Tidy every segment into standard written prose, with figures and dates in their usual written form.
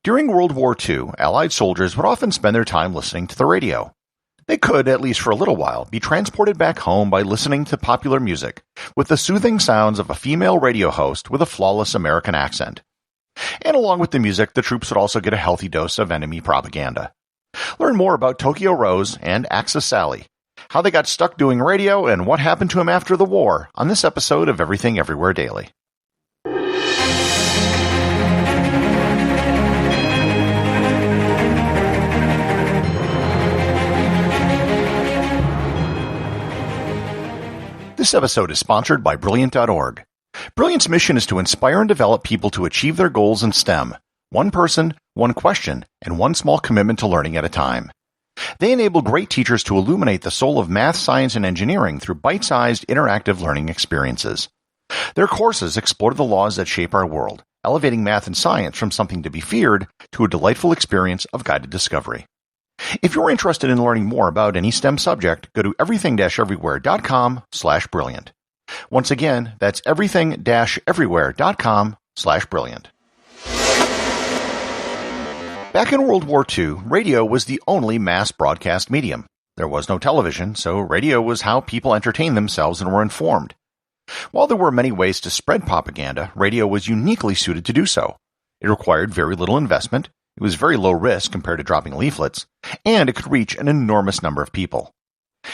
During World War II, Allied soldiers would often spend their time listening to the radio. They could, at least for a little while, be transported back home by listening to popular music, with the soothing sounds of a female radio host with a flawless American accent. And along with the music, the troops would also get a healthy dose of enemy propaganda. Learn more about Tokyo Rose and Axis Sally, how they got stuck doing radio, and what happened to him after the war on this episode of Everything Everywhere Daily. This episode is sponsored by Brilliant.org. Brilliant's mission is to inspire and develop people to achieve their goals in STEM, one person, one question, and one small commitment to learning at a time. They enable great teachers to illuminate the soul of math, science, and engineering through bite-sized, interactive learning experiences. Their courses explore the laws that shape our world, elevating math and science from something to be feared to a delightful experience of guided discovery. If you're interested in learning more about any STEM subject, go to everything-everywhere.com/brilliant. Once again, that's everything-everywhere.com/brilliant. Back in World War II, radio was the only mass broadcast medium. There was no television, so radio was how people entertained themselves and were informed. While there were many ways to spread propaganda, radio was uniquely suited to do so. It required very little investment. It was very low risk compared to dropping leaflets, and it could reach an enormous number of people.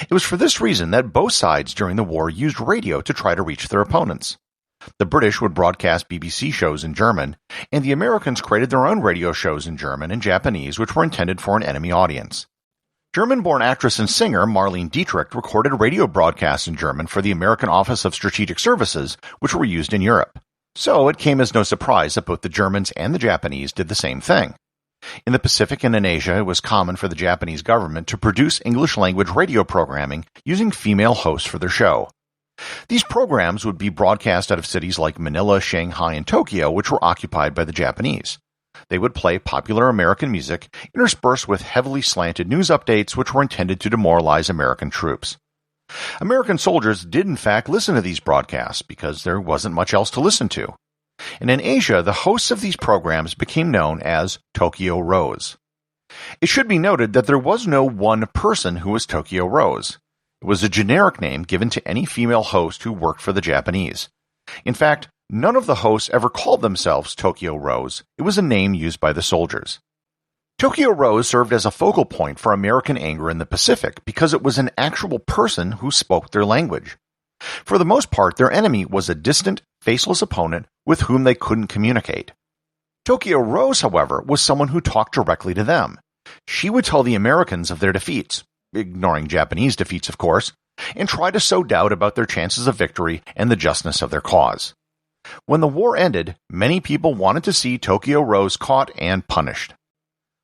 It was for this reason that both sides during the war used radio to try to reach their opponents. The British would broadcast BBC shows in German, and the Americans created their own radio shows in German and Japanese which were intended for an enemy audience. German-born actress and singer Marlene Dietrich recorded radio broadcasts in German for the American Office of Strategic Services, which were used in Europe. So it came as no surprise that both the Germans and the Japanese did the same thing. In the Pacific and in Asia, it was common for the Japanese government to produce English-language radio programming using female hosts for their show. These programs would be broadcast out of cities like Manila, Shanghai, and Tokyo, which were occupied by the Japanese. They would play popular American music, interspersed with heavily slanted news updates which were intended to demoralize American troops. American soldiers did in fact listen to these broadcasts because there wasn't much else to listen to. And in Asia, the hosts of these programs became known as Tokyo Rose. It should be noted that there was no one person who was Tokyo Rose. It was a generic name given to any female host who worked for the Japanese. In fact, none of the hosts ever called themselves Tokyo Rose. It was a name used by the soldiers. Tokyo Rose served as a focal point for American anger in the Pacific because it was an actual person who spoke their language. For the most part, their enemy was a distant, faceless opponent with whom they couldn't communicate. Tokyo Rose, however, was someone who talked directly to them. She would tell the Americans of their defeats, ignoring Japanese defeats, of course, and try to sow doubt about their chances of victory and the justness of their cause. When the war ended, many people wanted to see Tokyo Rose caught and punished.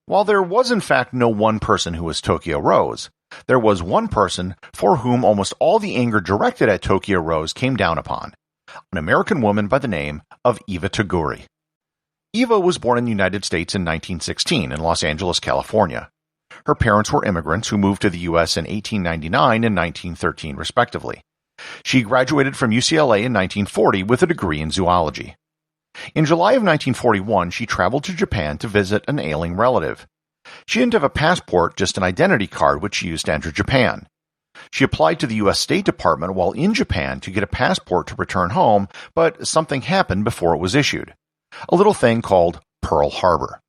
While there was in fact no one person who was Tokyo Rose, there was one person for whom almost all the anger directed at Tokyo Rose came down upon, an American woman by the name of Iva Toguri. Iva was born in the United States in 1916 in Los Angeles, California. Her parents were immigrants who moved to the U.S. in 1899 and 1913, respectively. She graduated from UCLA in 1940 with a degree in zoology. In July of 1941, she traveled to Japan to visit an ailing relative. She didn't have a passport, just an identity card which she used to enter Japan. She applied to the U.S. State Department while in Japan to get a passport to return home, but something happened before it was issued. A little thing called Pearl Harbor.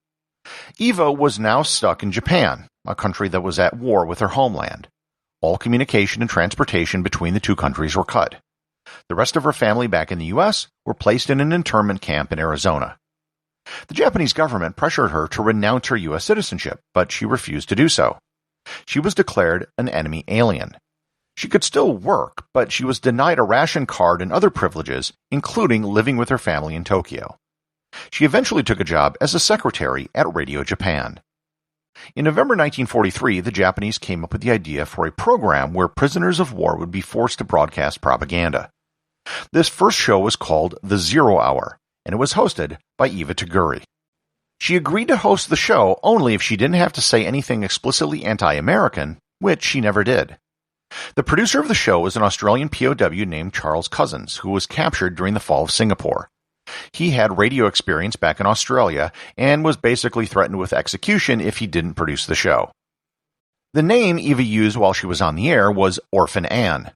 Iva was now stuck in Japan, a country that was at war with her homeland. All communication and transportation between the two countries were cut. The rest of her family back in the U.S. were placed in an internment camp in Arizona. The Japanese government pressured her to renounce her U.S. citizenship, but she refused to do so. She was declared an enemy alien. She could still work, but she was denied a ration card and other privileges, including living with her family in Tokyo. She eventually took a job as a secretary at Radio Japan. In November 1943, the Japanese came up with the idea for a program where prisoners of war would be forced to broadcast propaganda. This first show was called The 0 Hour, and it was hosted by Iva Toguri. She agreed to host the show only if she didn't have to say anything explicitly anti-American, which she never did. The producer of the show was an Australian POW named Charles Cousins, who was captured during the fall of Singapore. He had radio experience back in Australia and was basically threatened with execution if he didn't produce the show. The name Iva used while she was on the air was Orphan Anne.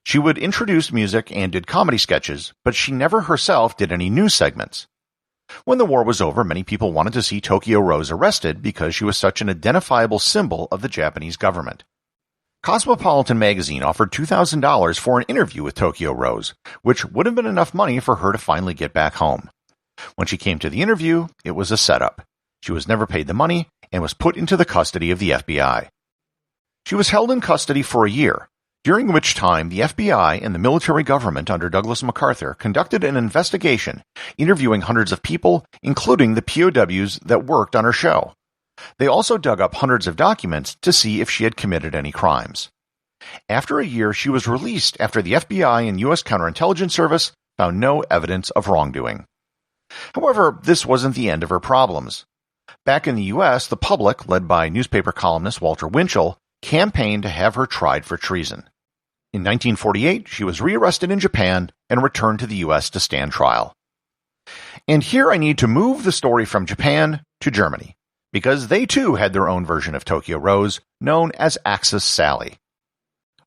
She would introduce music and did comedy sketches, but she never herself did any news segments. When the war was over, many people wanted to see Tokyo Rose arrested because she was such an identifiable symbol of the Japanese government. Cosmopolitan magazine offered $2,000 for an interview with Tokyo Rose, which would have been enough money for her to finally get back home. When she came to the interview, it was a setup. She was never paid the money and was put into the custody of the FBI. She was held in custody for a year, during which time the FBI and the military government under Douglas MacArthur conducted an investigation, interviewing hundreds of people, including the POWs that worked on her show. They also dug up hundreds of documents to see if she had committed any crimes. After a year, she was released after the FBI and U.S. Counterintelligence Service found no evidence of wrongdoing. However, this wasn't the end of her problems. Back in the U.S., the public, led by newspaper columnist Walter Winchell, campaigned to have her tried for treason. In 1948, she was rearrested in Japan and returned to the U.S. to stand trial. And here I need to move the story from Japan to Germany, because they too had their own version of Tokyo Rose, known as Axis Sally.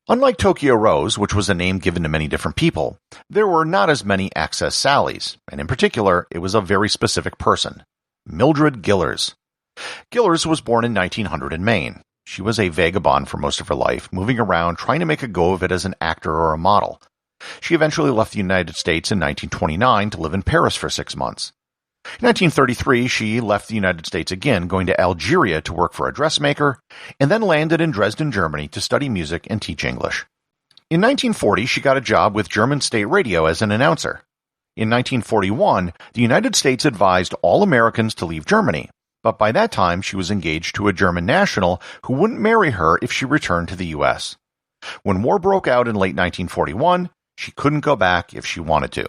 Unlike Tokyo Rose, which was a name given to many different people, there were not as many Axis Sallys, and in particular, it was a very specific person, Mildred Gillars. Gillars was born in 1900 in Maine. She was a vagabond for most of her life, moving around trying to make a go of it as an actor or a model. She eventually left the United States in 1929 to live in Paris for 6 months. In 1933, she left the United States again, going to Algeria to work for a dressmaker, and then landed in Dresden, Germany to study music and teach English. In 1940, she got a job with German state radio as an announcer. In 1941, the United States advised all Americans to leave Germany, but by that time she was engaged to a German national who wouldn't marry her if she returned to the U.S. When war broke out in late 1941, she couldn't go back if she wanted to.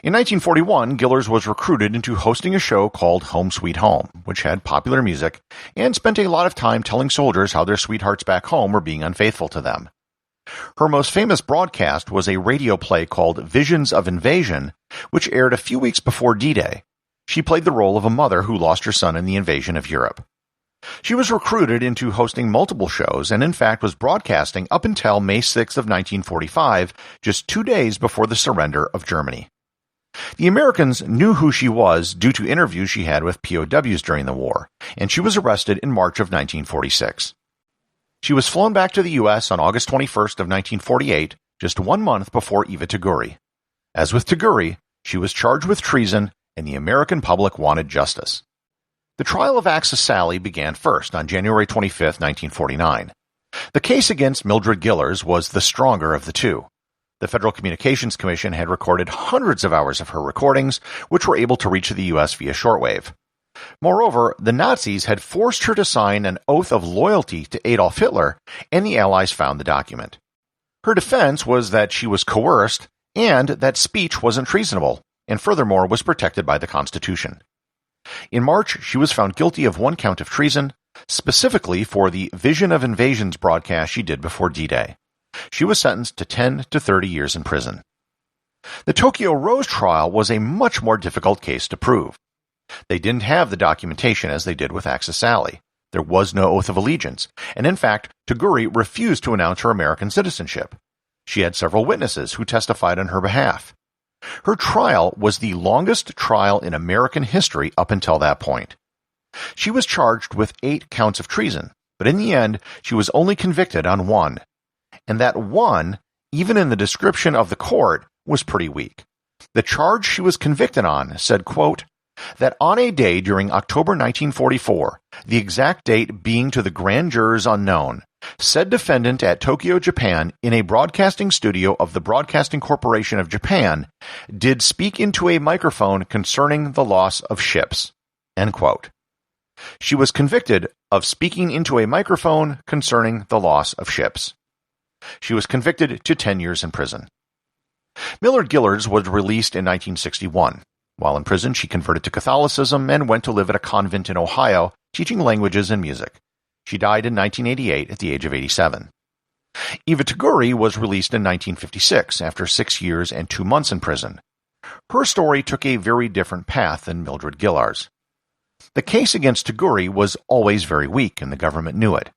In 1941, Gillars was recruited into hosting a show called Home Sweet Home, which had popular music, and spent a lot of time telling soldiers how their sweethearts back home were being unfaithful to them. Her most famous broadcast was a radio play called Visions of Invasion, which aired a few weeks before D-Day. She played the role of a mother who lost her son in the invasion of Europe. She was recruited into hosting multiple shows and in fact was broadcasting up until May 6th of 1945, just 2 days before the surrender of Germany. The Americans knew who she was due to interviews she had with POWs during the war, and she was arrested in March of 1946. She was flown back to the U.S. on August 21st of 1948, just 1 month before Iva Toguri. As with Toguri, she was charged with treason, and the American public wanted justice. The trial of Axis Sally began first on January 25, 1949. The case against Mildred Gillars was the stronger of the two. The Federal Communications Commission had recorded hundreds of hours of her recordings, which were able to reach the U.S. via shortwave. Moreover, the Nazis had forced her to sign an oath of loyalty to Adolf Hitler, and the Allies found the document. Her defense was that she was coerced and that speech wasn't treasonable, and furthermore was protected by the Constitution. In March, she was found guilty of 1 count of treason, specifically for the Vision of Invasions broadcast she did before D-Day. She was sentenced to 10 to 30 years in prison. The Tokyo Rose trial was a much more difficult case to prove. They didn't have the documentation as they did with Axis Sally. There was no oath of allegiance, and in fact, Toguri refused to announce her American citizenship. She had several witnesses who testified on her behalf. Her trial was the longest trial in American history up until that point. She was charged with 8 counts of treason, but in the end, she was only convicted on 1. And that 1, even in the description of the court, was pretty weak. The charge she was convicted on said, quote, that on a day during October 1944, the exact date being to the grand jurors unknown, said defendant at Tokyo, Japan, in a broadcasting studio of the Broadcasting Corporation of Japan, did speak into a microphone concerning the loss of ships. End quote. She was convicted of speaking into a microphone concerning the loss of ships. She was convicted to 10 years in prison. Mildred Gillars was released in 1961. While in prison, she converted to Catholicism and went to live at a convent in Ohio, teaching languages and music. She died in 1988 at the age of 87. Iva Toguri was released in 1956 after 6 years and 2 months in prison. Her story took a very different path than Mildred Gillars. The case against Toguri was always very weak, and the government knew it.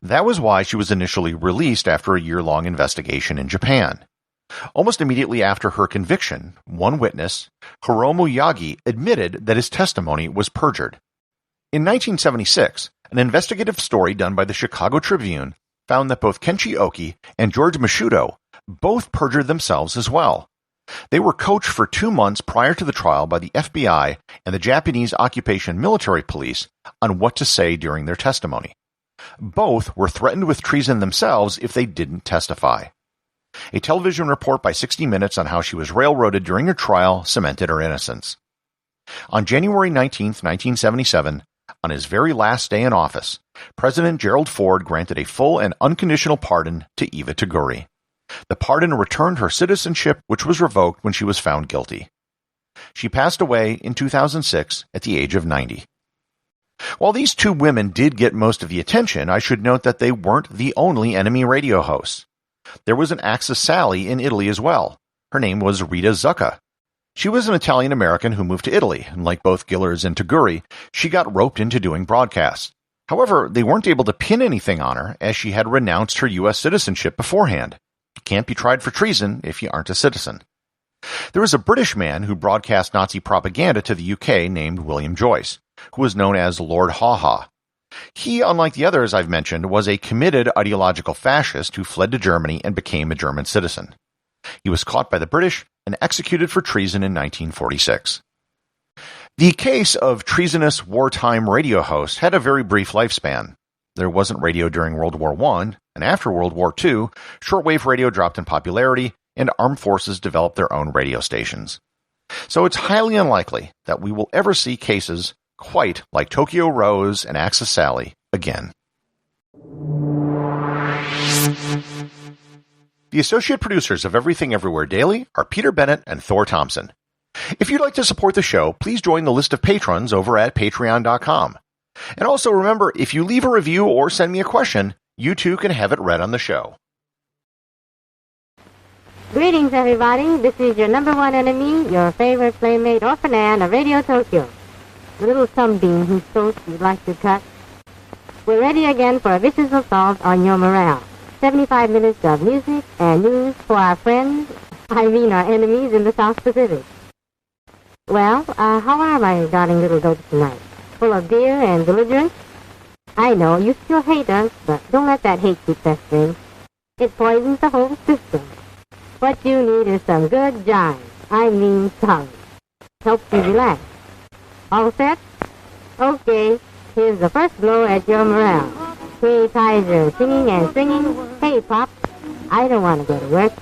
That was why she was initially released after a year-long investigation in Japan. Almost immediately after her conviction, one witness, Hiromu Yagi, admitted that his testimony was perjured. In 1976, an investigative story done by the Chicago Tribune found that both Kenshi Oki and George Mishudo both perjured themselves as well. They were coached for 2 months prior to the trial by the FBI and the Japanese Occupation Military Police on what to say during their testimony. Both were threatened with treason themselves if they didn't testify. A television report by 60 Minutes on how she was railroaded during her trial cemented her innocence. On January 19, 1977, on his very last day in office, President Gerald Ford granted a full and unconditional pardon to Iva Toguri. The pardon returned her citizenship, which was revoked when she was found guilty. She passed away in 2006 at the age of 90. While these two women did get most of the attention, I should note that they weren't the only enemy radio hosts. There was an Axis Sally in Italy as well. Her name was Rita Zucca. She was an Italian-American who moved to Italy, and like both Gillars and Toguri, she got roped into doing broadcasts. However, they weren't able to pin anything on her, as she had renounced her U.S. citizenship beforehand. You can't be tried for treason if you aren't a citizen. There was a British man who broadcast Nazi propaganda to the UK named William Joyce, who was known as Lord Haw-Haw. He, unlike the others I've mentioned, was a committed ideological fascist who fled to Germany and became a German citizen. He was caught by the British and executed for treason in 1946. The case of treasonous wartime radio hosts had a very brief lifespan. There wasn't radio during World War I, and after World War II, shortwave radio dropped in popularity, and armed forces developed their own radio stations. So it's highly unlikely that we will ever see cases quite like Tokyo Rose and Axis Sally again. The associate producers of Everything Everywhere Daily are Peter Bennett and Thor Thomsen. If you'd like to support the show, please join the list of patrons over at patreon.com. And also remember, if you leave a review or send me a question, you too can have it read on the show. Greetings, everybody. This is your number one enemy, your favorite playmate or fanan of Radio Tokyo. The little sunbeam whose throat you'd like to cut. We're ready again for a vicious assault on your morale. 75 minutes of music and news for our friends, our enemies in the South Pacific. Well, how are my darling little goats tonight? Full of beer and belligerence? I know, you still hate us, but don't let that hate keep festering. It poisons the whole system. What you need is some good jive. I mean tongue. Helps you relax. All set? Okay, here's the first blow at your morale. Hey, Kaiser, singing and singing. Hey, Pop, I don't want to go to work.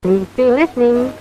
Please be listening.